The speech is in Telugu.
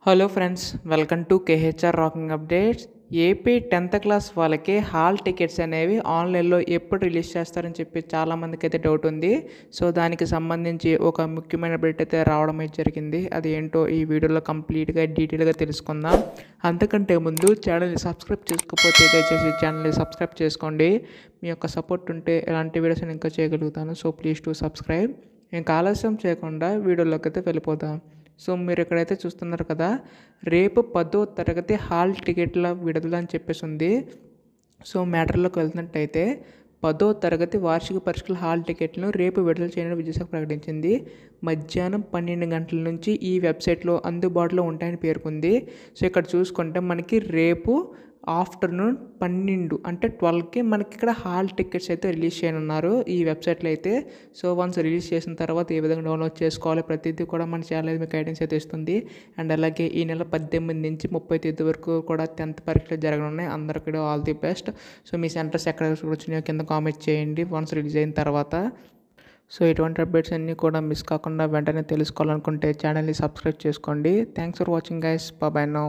Hello friends, welcome to KHR rocking updates. AP 10th class వాళ్ళకి హాల్ టికెట్స్ అనేవి ఆన్లైన్లో ఎప్పుడు రిలీజ్ చేస్తారని చెప్పి చాలామందికి అయితే డౌట్ ఉంది. సో దానికి సంబంధించి ఒక ముఖ్యమైన అప్డేట్ అయితే రావడం అయితే జరిగింది. అది ఏంటో ఈ వీడియోలో కంప్లీట్గా డీటెయిల్గా తెలుసుకుందాం. అంతకంటే ముందు ఛానల్ని సబ్స్క్రైబ్ చేసుకోకపోతే దయచేసి ఛానల్ని సబ్స్క్రైబ్ చేసుకోండి. మీ యొక్క సపోర్ట్ ఉంటే ఇలాంటి వీడియోస్ నేను ఇంకా చేయగలుగుతాను. So please to subscribe. ఇంకా ఆలస్యం చేయకుండా వీడియోలోకి అయితే వెళ్ళిపోదాం. సో మీరు ఇక్కడైతే చూస్తున్నారు కదా, రేపు 10వ తరగతి హాల్ టికెట్ల విడుదల అని చెప్పేసి ఉంది. సో మ్యాటర్లోకి వెళ్తున్నట్టయితే 10వ తరగతి వార్షిక పరీక్షల హాల్ టికెట్లను రేపు విడుదల చేయడం విద్యాశాఖ ప్రకటించింది. మధ్యాహ్నం 12 గంటల నుంచి ఈ వెబ్సైట్లో అందుబాటులో ఉంటాయని పేర్కొంది. సో ఇక్కడ చూసుకుంటే మనకి రేపు ఆఫ్టర్నూన్ 12 అంటే 12కి మనకి ఇక్కడ హాల్ టికెట్స్ అయితే రిలీజ్ చేయనున్నారు ఈ వెబ్సైట్లో అయితే. సో వన్స్ రిలీజ్ చేసిన తర్వాత ఏ విధంగా డౌన్లోడ్ చేసుకోవాలి ప్రతిదీ కూడా మన ఛానల్ మీకు గైడెన్స్ అయితే ఇస్తుంది. అండ్ అలాగే ఈ నెల 18 నుంచి 30 తేదీ వరకు కూడా 10th పరీక్షలు జరగనున్నాయి. అందరికీ all the best. So me centres ఎక్కడ వచ్చినాయో కింద కామెంట్ చేయండి వన్స్ రిలీజ్ అయిన తర్వాత. సో ఇటువంటి అప్డేట్స్ అన్నీ కూడా మిస్ కాకుండా వెంటనే తెలుసుకోవాలనుకుంటే ఛానల్ని సబ్స్క్రైబ్ చేసుకోండి. Thanks for watching guys. Bye now.